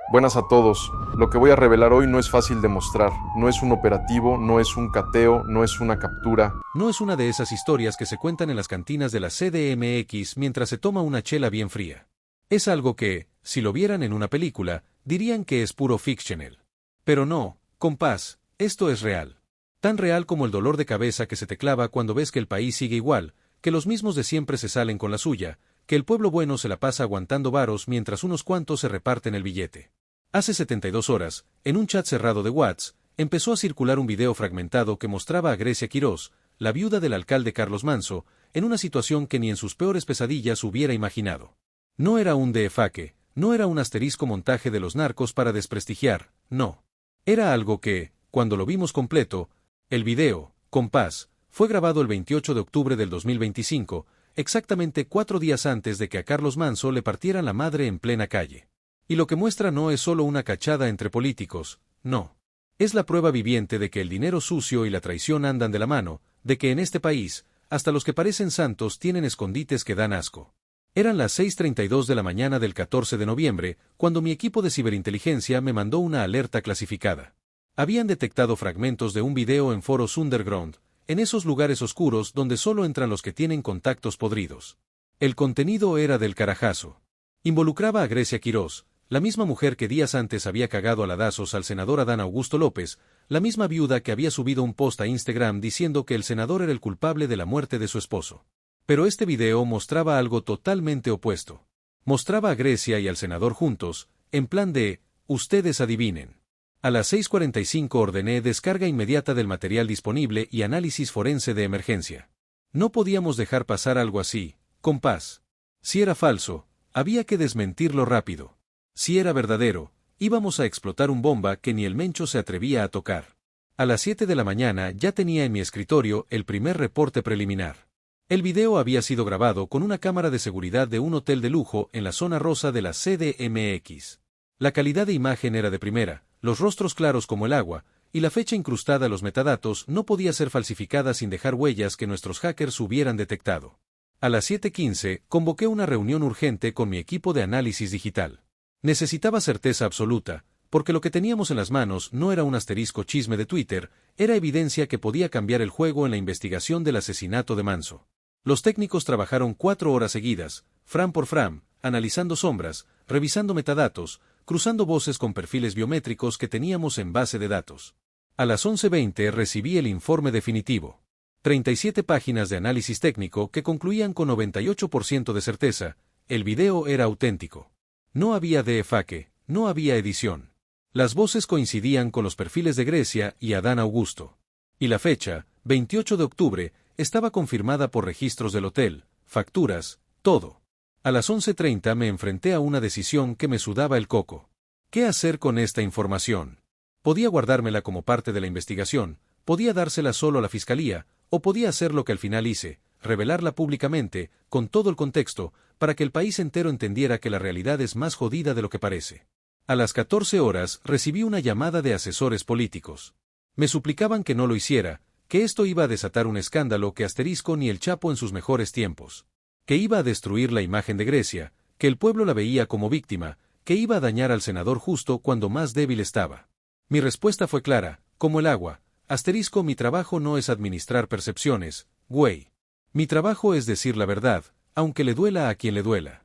Buenas a todos. Lo que voy a revelar hoy no es fácil de mostrar. No es un operativo, no es un cateo, no es una captura. No es una de esas historias que se cuentan en las cantinas de la CDMX mientras se toma una chela bien fría. Es algo que, si lo vieran en una película, dirían que es puro fictional. Pero no, compás, esto es real. Tan real como el dolor de cabeza que se te clava cuando ves que el país sigue igual, que los mismos de siempre se salen con la suya, que el pueblo bueno se la pasa aguantando varos mientras unos cuantos se reparten el billete. Hace 72 horas, en un chat cerrado de WhatsApp, empezó a circular un video fragmentado que mostraba a Grecia Quirós, la viuda del alcalde Carlos Manso, en una situación que ni en sus peores pesadillas hubiera imaginado. No era un defaque, no era un asterisco montaje de los narcos para desprestigiar, no. Era algo que, cuando lo vimos completo, el video, compás, fue grabado el 28 de octubre del 2025, exactamente 4 días antes de que a Carlos Manso le partieran la madre en plena calle. Y lo que muestra no es solo una cachada entre políticos, no. Es la prueba viviente de que el dinero sucio y la traición andan de la mano, de que en este país, hasta los que parecen santos tienen escondites que dan asco. Eran las 6:32 de la mañana del 14 de noviembre, cuando mi equipo de ciberinteligencia me mandó una alerta clasificada. Habían detectado fragmentos de un video en foros underground, en esos lugares oscuros donde solo entran los que tienen contactos podridos. El contenido era del carajazo. Involucraba a Grecia Quirós, la misma mujer que días antes había cagado a ladazos al senador Adán Augusto López, la misma viuda que había subido un post a Instagram diciendo que el senador era el culpable de la muerte de su esposo. Pero este video mostraba algo totalmente opuesto. Mostraba a Grecia y al senador juntos, en plan de, ustedes adivinen. A las 6:45 ordené descarga inmediata del material disponible y análisis forense de emergencia. No podíamos dejar pasar algo así, compás. Si era falso, había que desmentirlo rápido. Si era verdadero, íbamos a explotar un bomba que ni el Mencho se atrevía a tocar. A las 7 de la mañana ya tenía en mi escritorio el primer reporte preliminar. El video había sido grabado con una cámara de seguridad de un hotel de lujo en la zona rosa de la CDMX. La calidad de imagen era de primera, los rostros claros como el agua, y la fecha incrustada a los metadatos no podía ser falsificada sin dejar huellas que nuestros hackers hubieran detectado. A las 7:15 convoqué una reunión urgente con mi equipo de análisis digital. Necesitaba certeza absoluta, porque lo que teníamos en las manos no era un asterisco chisme de Twitter, era evidencia que podía cambiar el juego en la investigación del asesinato de Manso. Los técnicos trabajaron 4 horas seguidas, frame por frame, analizando sombras, revisando metadatos, cruzando voces con perfiles biométricos que teníamos en base de datos. A las 11:20 recibí el informe definitivo. 37 páginas de análisis técnico que concluían con 98% de certeza, el video era auténtico. No había defaque, no había edición. Las voces coincidían con los perfiles de Grecia y Adán Augusto. Y la fecha, 28 de octubre, estaba confirmada por registros del hotel, facturas, todo. A las 11:30 me enfrenté a una decisión que me sudaba el coco. ¿Qué hacer con esta información? Podía guardármela como parte de la investigación, podía dársela solo a la fiscalía, o podía hacer lo que al final hice, revelarla públicamente, con todo el contexto, para que el país entero entendiera que la realidad es más jodida de lo que parece. A las 14 horas recibí una llamada de asesores políticos. Me suplicaban que no lo hiciera, que esto iba a desatar un escándalo que asterisco ni el Chapo en sus mejores tiempos. Que iba a destruir la imagen de Grecia, que el pueblo la veía como víctima, que iba a dañar al senador justo cuando más débil estaba. Mi respuesta fue clara, como el agua, asterisco mi trabajo no es administrar percepciones, güey. Mi trabajo es decir la verdad, aunque le duela a quien le duela.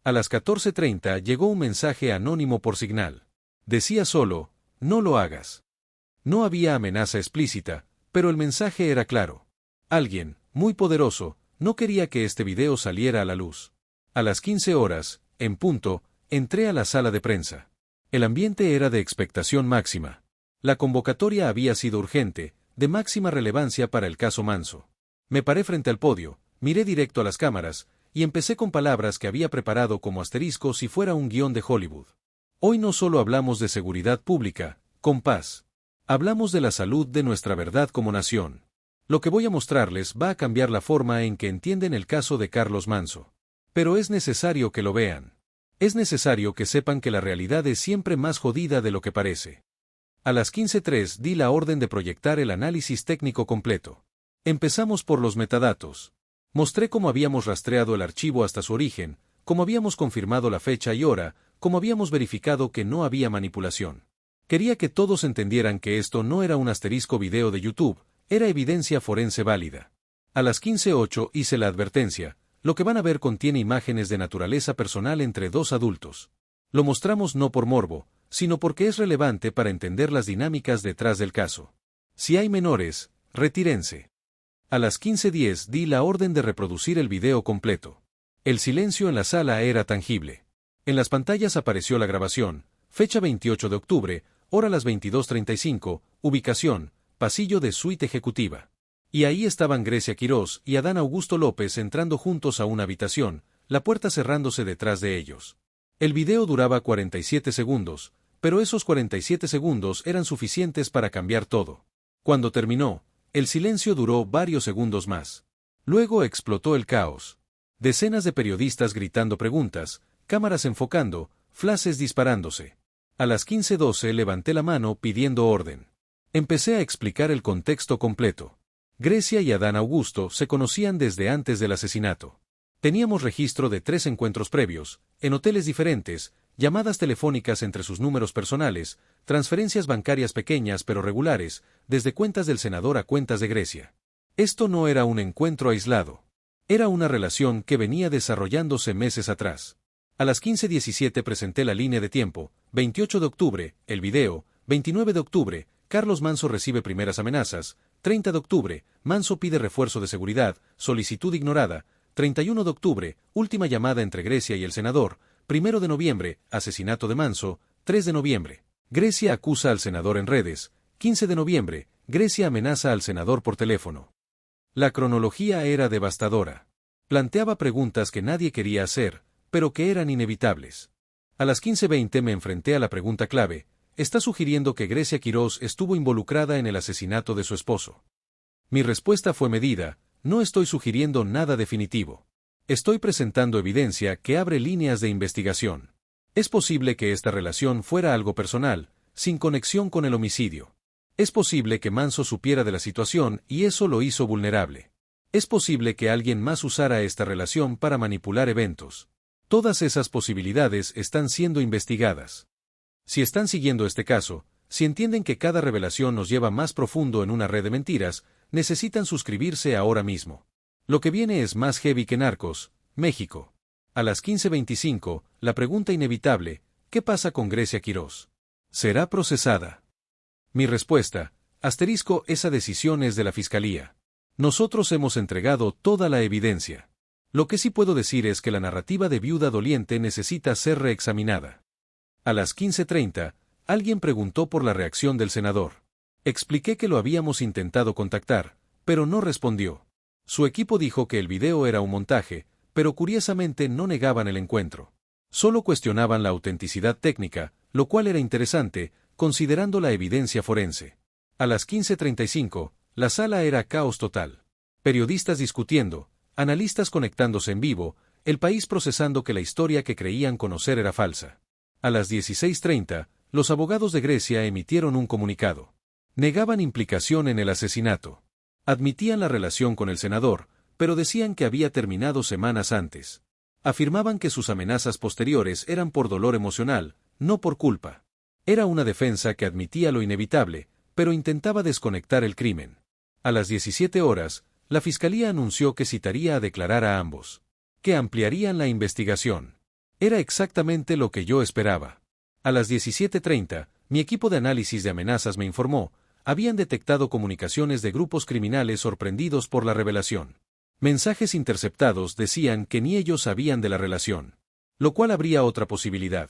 A las 14:30 llegó un mensaje anónimo por Signal. Decía solo, no lo hagas. No había amenaza explícita, pero el mensaje era claro. Alguien, muy poderoso, no quería que este video saliera a la luz. A las 15 horas, en punto, entré a la sala de prensa. El ambiente era de expectación máxima. La convocatoria había sido urgente, de máxima relevancia para el caso Manso. Me paré frente al podio, miré directo a las cámaras, y empecé con palabras que había preparado como asterisco si fuera un guión de Hollywood. Hoy no solo hablamos de seguridad pública, compás. Hablamos de la salud de nuestra verdad como nación. Lo que voy a mostrarles va a cambiar la forma en que entienden el caso de Carlos Manso. Pero es necesario que lo vean. Es necesario que sepan que la realidad es siempre más jodida de lo que parece. A las 15:03 di la orden de proyectar el análisis técnico completo. Empezamos por los metadatos. Mostré cómo habíamos rastreado el archivo hasta su origen, cómo habíamos confirmado la fecha y hora, como habíamos verificado que no había manipulación. Quería que todos entendieran que esto no era un asterisco video de YouTube, era evidencia forense válida. A las 15:08 hice la advertencia, lo que van a ver contiene imágenes de naturaleza personal entre dos adultos. Lo mostramos no por morbo, sino porque es relevante para entender las dinámicas detrás del caso. Si hay menores, retírense. A las 15:10 di la orden de reproducir el video completo. El silencio en la sala era tangible. En las pantallas apareció la grabación, fecha 28 de octubre, hora las 22:35, ubicación, pasillo de suite ejecutiva. Y ahí estaban Grecia Quirós y Adán Augusto López entrando juntos a una habitación, la puerta cerrándose detrás de ellos. El video duraba 47 segundos, pero esos 47 segundos eran suficientes para cambiar todo. Cuando terminó, el silencio duró varios segundos más. Luego explotó el caos. Decenas de periodistas gritando preguntas, cámaras enfocando, flashes disparándose. A las 15:12 levanté la mano pidiendo orden. Empecé a explicar el contexto completo. Grecia y Adán Augusto se conocían desde antes del asesinato. Teníamos registro de 3 encuentros previos, en hoteles diferentes, llamadas telefónicas entre sus números personales, transferencias bancarias pequeñas pero regulares, desde cuentas del senador a cuentas de Grecia. Esto no era un encuentro aislado. Era una relación que venía desarrollándose meses atrás. A las 15:17 presenté la línea de tiempo, 28 de octubre, el video, 29 de octubre, Carlos Manso recibe primeras amenazas, 30 de octubre, Manso pide refuerzo de seguridad, solicitud ignorada, 31 de octubre, última llamada entre Grecia y el senador, 1 de noviembre, asesinato de Manso, 3 de noviembre. Grecia acusa al senador en redes, 15 de noviembre, Grecia amenaza al senador por teléfono. La cronología era devastadora. Planteaba preguntas que nadie quería hacer, pero que eran inevitables. A las 15:20 me enfrenté a la pregunta clave, ¿está sugiriendo que Grecia Quirós estuvo involucrada en el asesinato de su esposo? Mi respuesta fue medida, no estoy sugiriendo nada definitivo. Estoy presentando evidencia que abre líneas de investigación. Es posible que esta relación fuera algo personal, sin conexión con el homicidio. Es posible que Manso supiera de la situación y eso lo hizo vulnerable. Es posible que alguien más usara esta relación para manipular eventos. Todas esas posibilidades están siendo investigadas. Si están siguiendo este caso, si entienden que cada revelación nos lleva más profundo en una red de mentiras, necesitan suscribirse ahora mismo. Lo que viene es más heavy que Narcos, México. A las 15:25, la pregunta inevitable, ¿qué pasa con Grecia Quirós? ¿Será procesada? Mi respuesta, esa decisión es de la Fiscalía. Nosotros hemos entregado toda la evidencia. Lo que sí puedo decir es que la narrativa de viuda doliente necesita ser reexaminada. A las 15:30, alguien preguntó por la reacción del senador. Expliqué que lo habíamos intentado contactar, pero no respondió. Su equipo dijo que el video era un montaje, pero curiosamente no negaban el encuentro. Solo cuestionaban la autenticidad técnica, lo cual era interesante, considerando la evidencia forense. A las 15:35, la sala era caos total. Periodistas discutiendo, analistas conectándose en vivo, el país procesando que la historia que creían conocer era falsa. A las 16:30, los abogados de Grecia emitieron un comunicado. Negaban implicación en el asesinato. Admitían la relación con el senador, pero decían que había terminado semanas antes. Afirmaban que sus amenazas posteriores eran por dolor emocional, no por culpa. Era una defensa que admitía lo inevitable, pero intentaba desconectar el crimen. A las 17 horas, la Fiscalía anunció que citaría a declarar a ambos. Que ampliarían la investigación. Era exactamente lo que yo esperaba. A las 17:30, mi equipo de análisis de amenazas me informó, habían detectado comunicaciones de grupos criminales sorprendidos por la revelación. Mensajes interceptados decían que ni ellos sabían de la relación. Lo cual habría otra posibilidad.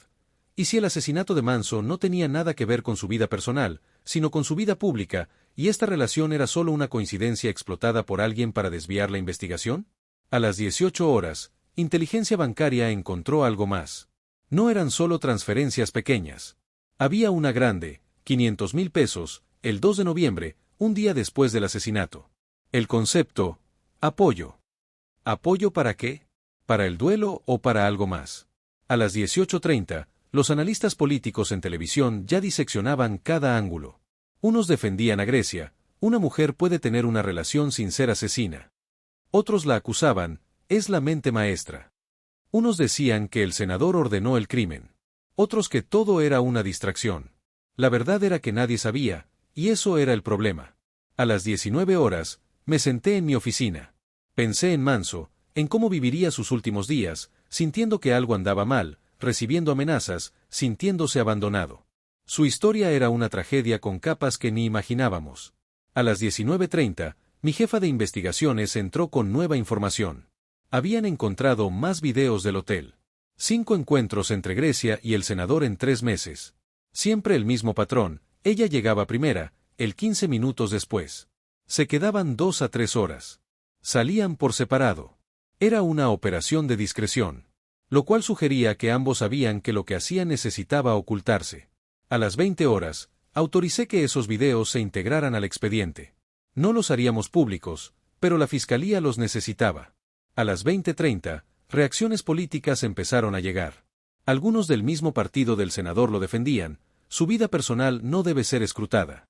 ¿Y si el asesinato de Manso no tenía nada que ver con su vida personal, sino con su vida pública, y esta relación era solo una coincidencia explotada por alguien para desviar la investigación? A las 18 horas, Inteligencia Bancaria encontró algo más. No eran solo transferencias pequeñas. Había una grande, 500,000 pesos, el 2 de noviembre, un día después del asesinato. El concepto, apoyo. ¿Apoyo para qué? ¿Para el duelo o para algo más? A las 18:30, los analistas políticos en televisión ya diseccionaban cada ángulo. Unos defendían a Grecia, una mujer puede tener una relación sin ser asesina. Otros la acusaban, es la mente maestra. Unos decían que el senador ordenó el crimen. Otros que todo era una distracción. La verdad era que nadie sabía, y eso era el problema. A las 19 horas, me senté en mi oficina. Pensé en Manso, en cómo viviría sus últimos días, sintiendo que algo andaba mal, recibiendo amenazas, sintiéndose abandonado. Su historia era una tragedia con capas que ni imaginábamos. A las 19:30, mi jefa de investigaciones entró con nueva información. Habían encontrado más videos del hotel. 5 encuentros entre Grecia y el senador en 3 meses. Siempre el mismo patrón, ella llegaba primera, él 15 minutos después. Se quedaban 2 a 3 horas. Salían por separado. Era una operación de discreción. Lo cual sugería que ambos sabían que lo que hacían necesitaba ocultarse. A las 20 horas, autoricé que esos videos se integraran al expediente. No los haríamos públicos, pero la fiscalía los necesitaba. A las 20:30, reacciones políticas empezaron a llegar. Algunos del mismo partido del senador lo defendían, su vida personal no debe ser escrutada.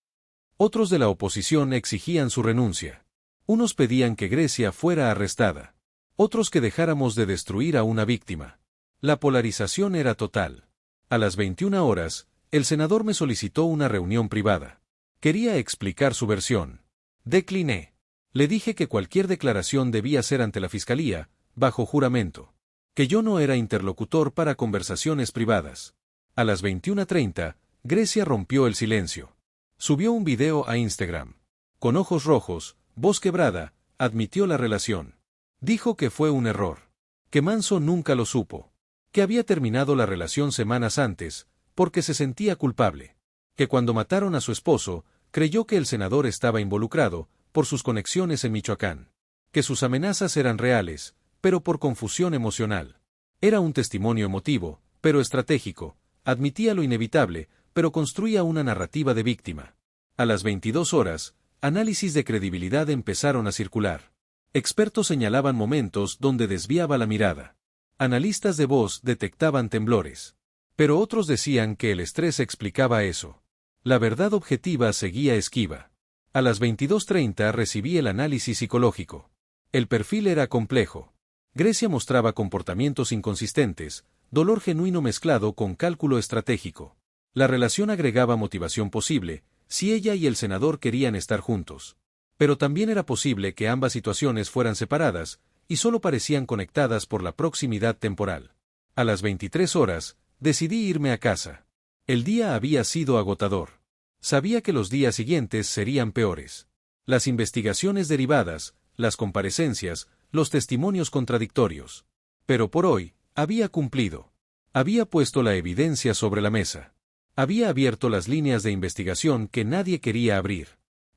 Otros de la oposición exigían su renuncia. Unos pedían que Grecia fuera arrestada. Otros que dejáramos de destruir a una víctima. La polarización era total. A las 21 horas, el senador me solicitó una reunión privada. Quería explicar su versión. Decliné. Le dije que cualquier declaración debía ser ante la fiscalía, bajo juramento. Que yo no era interlocutor para conversaciones privadas. A las 21:30, Grecia rompió el silencio. Subió un video a Instagram. Con ojos rojos, voz quebrada, admitió la relación. Dijo que fue un error. Que Manso nunca lo supo. Que había terminado la relación semanas antes, porque se sentía culpable. Que cuando mataron a su esposo, creyó que el senador estaba involucrado, por sus conexiones en Michoacán. Que sus amenazas eran reales, pero por confusión emocional. Era un testimonio emotivo, pero estratégico. Admitía lo inevitable, pero construía una narrativa de víctima. A las 22 horas, análisis de credibilidad empezaron a circular. Expertos señalaban momentos donde desviaba la mirada. Analistas de voz detectaban temblores. Pero otros decían que el estrés explicaba eso. La verdad objetiva seguía esquiva. A las 22:30 recibí el análisis psicológico. El perfil era complejo. Grecia mostraba comportamientos inconsistentes, dolor genuino mezclado con cálculo estratégico. La relación agregaba motivación posible, si ella y el senador querían estar juntos. Pero también era posible que ambas situaciones fueran separadas, y solo parecían conectadas por la proximidad temporal. A las 23 horas, decidí irme a casa. El día había sido agotador. Sabía que los días siguientes serían peores. Las investigaciones derivadas, las comparecencias, los testimonios contradictorios. Pero por hoy, había cumplido. Había puesto la evidencia sobre la mesa. Había abierto las líneas de investigación que nadie quería abrir.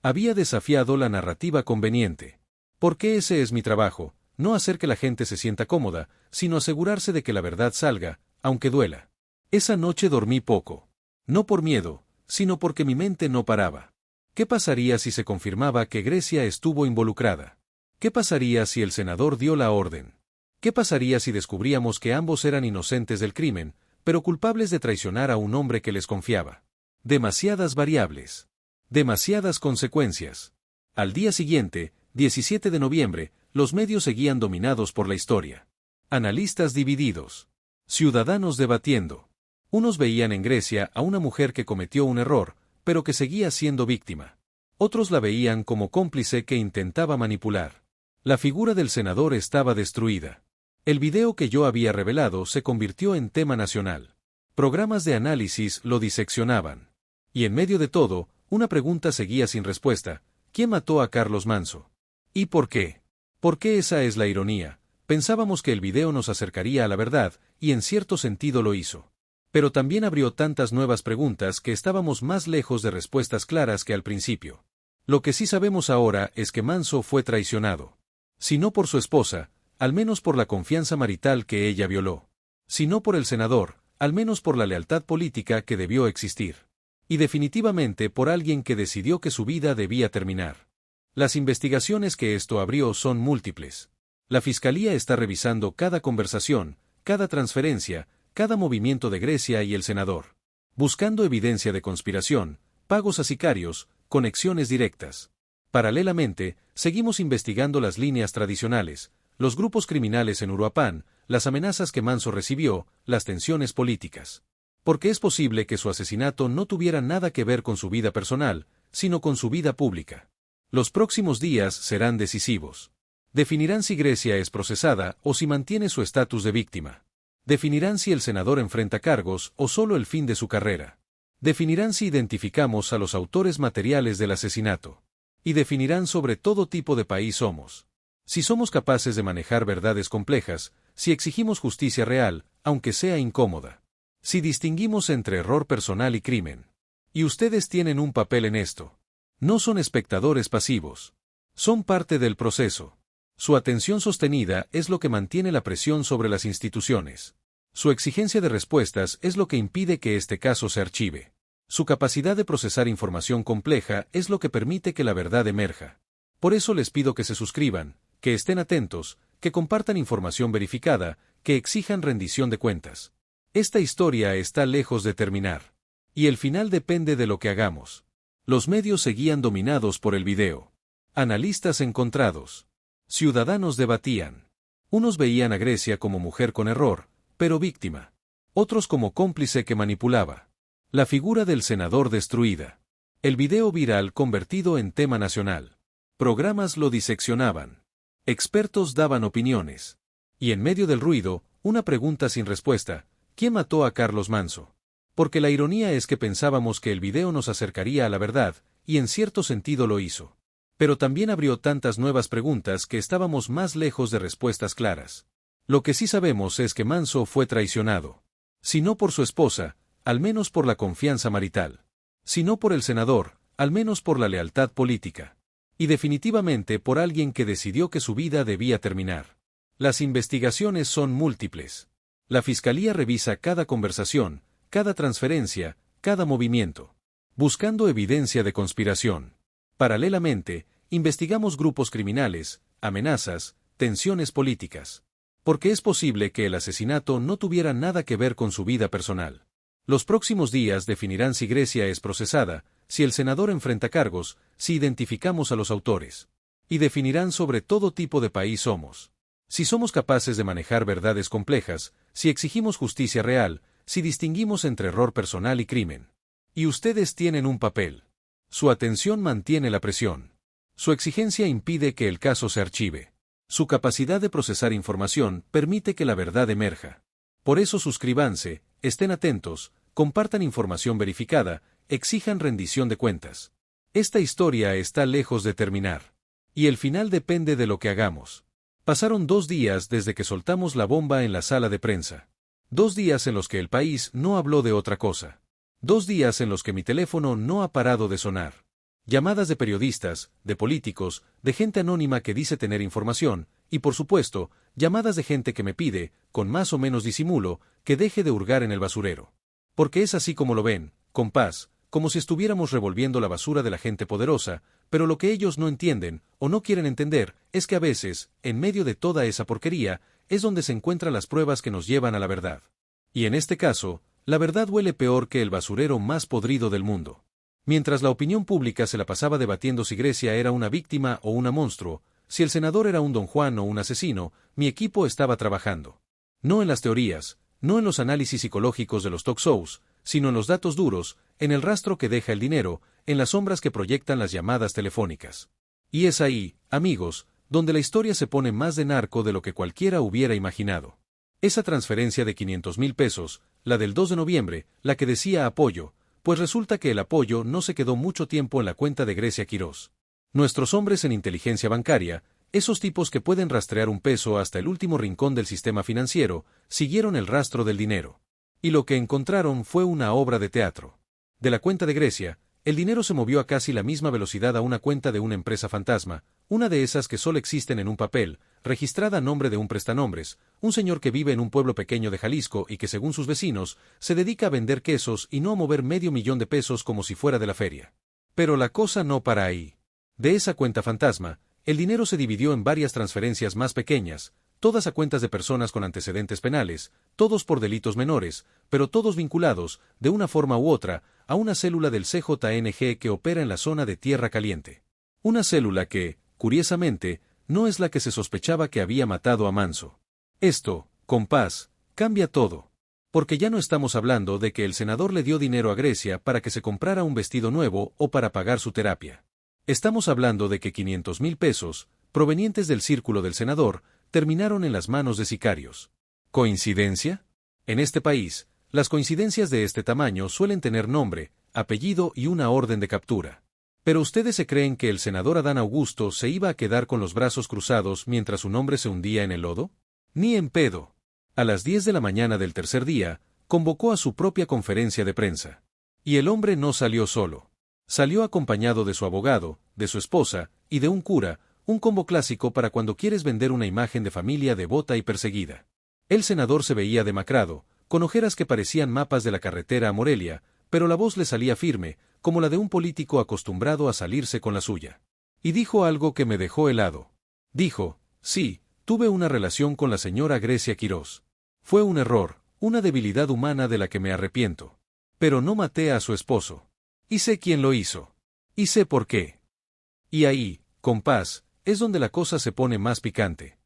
Había desafiado la narrativa conveniente. Porque ese es mi trabajo, no hacer que la gente se sienta cómoda, sino asegurarse de que la verdad salga, aunque duela. Esa noche dormí poco. No por miedo, sino porque mi mente no paraba. ¿Qué pasaría si se confirmaba que Grecia estuvo involucrada? ¿Qué pasaría si el senador dio la orden? ¿Qué pasaría si descubríamos que ambos eran inocentes del crimen, pero culpables de traicionar a un hombre que les confiaba? Demasiadas variables. Demasiadas consecuencias. Al día siguiente, 17 de noviembre, los medios seguían dominados por la historia. Analistas divididos. Ciudadanos debatiendo. Unos veían en Grecia a una mujer que cometió un error, pero que seguía siendo víctima. Otros la veían como cómplice que intentaba manipular. La figura del senador estaba destruida. El video que yo había revelado se convirtió en tema nacional. Programas de análisis lo diseccionaban. Y en medio de todo, una pregunta seguía sin respuesta: ¿quién mató a Carlos Manso? ¿Y por qué? ¿Por qué? Esa es la ironía. Pensábamos que el video nos acercaría a la verdad, y en cierto sentido lo hizo. Pero también abrió tantas nuevas preguntas que estábamos más lejos de respuestas claras que al principio. Lo que sí sabemos ahora es que Manso fue traicionado. Si no por su esposa, al menos por la confianza marital que ella violó. Si no por el senador, al menos por la lealtad política que debió existir. Y definitivamente por alguien que decidió que su vida debía terminar. Las investigaciones que esto abrió son múltiples. La Fiscalía está revisando cada conversación, cada transferencia, cada movimiento de Grecia y el senador. Buscando evidencia de conspiración, pagos a sicarios, conexiones directas. Paralelamente, seguimos investigando las líneas tradicionales, los grupos criminales en Uruapan, las amenazas que Manso recibió, las tensiones políticas. Porque es posible que su asesinato no tuviera nada que ver con su vida personal, sino con su vida pública. Los próximos días serán decisivos. Definirán si Grecia es procesada o si mantiene su estatus de víctima. Definirán si el senador enfrenta cargos o solo el fin de su carrera. Definirán si identificamos a los autores materiales del asesinato. Y definirán sobre todo tipo de país somos. Si somos capaces de manejar verdades complejas, si exigimos justicia real, aunque sea incómoda. Si distinguimos entre error personal y crimen. Y ustedes tienen un papel en esto. No son espectadores pasivos. Son parte del proceso. Su atención sostenida es lo que mantiene la presión sobre las instituciones. Su exigencia de respuestas es lo que impide que este caso se archive. Su capacidad de procesar información compleja es lo que permite que la verdad emerja. Por eso les pido que se suscriban, que estén atentos, que compartan información verificada, que exijan rendición de cuentas. Esta historia está lejos de terminar. Y el final depende de lo que hagamos. Los medios seguían dominados por el video. Analistas encontrados. Ciudadanos debatían. Unos veían a Grecia como mujer con error, pero víctima. Otros como cómplice que manipulaba. La figura del senador destruida. El video viral convertido en tema nacional. Programas lo diseccionaban. Expertos daban opiniones. Y en medio del ruido, una pregunta sin respuesta: ¿quién mató a Carlos Manso? Porque la ironía es que pensábamos que el video nos acercaría a la verdad, y en cierto sentido lo hizo. Pero también abrió tantas nuevas preguntas que estábamos más lejos de respuestas claras. Lo que sí sabemos es que Manso fue traicionado. Si no por su esposa, al menos por la confianza marital. Si no por el senador, al menos por la lealtad política. Y definitivamente por alguien que decidió que su vida debía terminar. Las investigaciones son múltiples. La fiscalía revisa cada conversación, cada transferencia, cada movimiento. Buscando evidencia de conspiración. Paralelamente, investigamos grupos criminales, amenazas, tensiones políticas. Porque es posible que el asesinato no tuviera nada que ver con su vida personal. Los próximos días definirán si Grecia es procesada, si el senador enfrenta cargos, si identificamos a los autores. Y definirán sobre todo tipo de país somos. Si somos capaces de manejar verdades complejas, si exigimos justicia real, si distinguimos entre error personal y crimen. Y ustedes tienen un papel. Su atención mantiene la presión. Su exigencia impide que el caso se archive. Su capacidad de procesar información permite que la verdad emerja. Por eso suscríbanse, estén atentos, compartan información verificada, exijan rendición de cuentas. Esta historia está lejos de terminar. Y el final depende de lo que hagamos. Pasaron 2 días desde que soltamos la bomba en la sala de prensa. 2 días en los que el país no habló de otra cosa. 2 días en los que mi teléfono no ha parado de sonar. Llamadas de periodistas, de políticos, de gente anónima que dice tener información, y por supuesto, llamadas de gente que me pide, con más o menos disimulo, que deje de hurgar en el basurero. Porque es así como lo ven, con paz, como si estuviéramos revolviendo la basura de la gente poderosa, pero lo que ellos no entienden, o no quieren entender, es que a veces, en medio de toda esa porquería, es donde se encuentran las pruebas que nos llevan a la verdad. Y en este caso, la verdad huele peor que el basurero más podrido del mundo. Mientras la opinión pública se la pasaba debatiendo si Grecia era una víctima o una monstruo, si el senador era un don Juan o un asesino, mi equipo estaba trabajando. No en las teorías, no en los análisis psicológicos de los talk shows, sino en los datos duros, en el rastro que deja el dinero, en las sombras que proyectan las llamadas telefónicas. Y es ahí, amigos, donde la historia se pone más de narco de lo que cualquiera hubiera imaginado. Esa transferencia de 500,000 pesos, la del 2 de noviembre, la que decía apoyo, pues resulta que el apoyo no se quedó mucho tiempo en la cuenta de Grecia Quirós. Nuestros hombres en inteligencia bancaria, esos tipos que pueden rastrear un peso hasta el último rincón del sistema financiero, siguieron el rastro del dinero. Y lo que encontraron fue una obra de teatro. De la cuenta de Grecia, el dinero se movió a casi la misma velocidad a una cuenta de una empresa fantasma, una de esas que solo existen en un papel, registrada a nombre de un prestanombres, un señor que vive en un pueblo pequeño de Jalisco y que según sus vecinos, se dedica a vender quesos y no a mover $500,000 de pesos como si fuera de la feria. Pero la cosa no para ahí. De esa cuenta fantasma, el dinero se dividió en varias transferencias más pequeñas, todas a cuentas de personas con antecedentes penales, todos por delitos menores, pero todos vinculados, de una forma u otra, a una célula del CJNG que opera en la zona de Tierra Caliente. Una célula que, curiosamente, no es la que se sospechaba que había matado a Manso. Esto, compás, cambia todo. Porque ya no estamos hablando de que el senador le dio dinero a Grecia para que se comprara un vestido nuevo o para pagar su terapia. Estamos hablando de que 500,000 pesos, provenientes del círculo del senador, terminaron en las manos de sicarios. ¿Coincidencia? En este país, las coincidencias de este tamaño suelen tener nombre, apellido y una orden de captura. ¿Pero ustedes se creen que el senador Adán Augusto se iba a quedar con los brazos cruzados mientras su nombre se hundía en el lodo? Ni en pedo. A las 10 de la mañana del tercer día, convocó a su propia conferencia de prensa. Y el hombre no salió solo. Salió acompañado de su abogado, de su esposa, y de un cura, un combo clásico para cuando quieres vender una imagen de familia devota y perseguida. El senador se veía demacrado, con ojeras que parecían mapas de la carretera a Morelia, pero la voz le salía firme, como la de un político acostumbrado a salirse con la suya. Y dijo algo que me dejó helado. Dijo, sí, tuve una relación con la señora Grecia Quirós. Fue un error, una debilidad humana de la que me arrepiento. Pero no maté a su esposo. Y sé quién lo hizo. Y sé por qué. Y ahí, compás, es donde la cosa se pone más picante.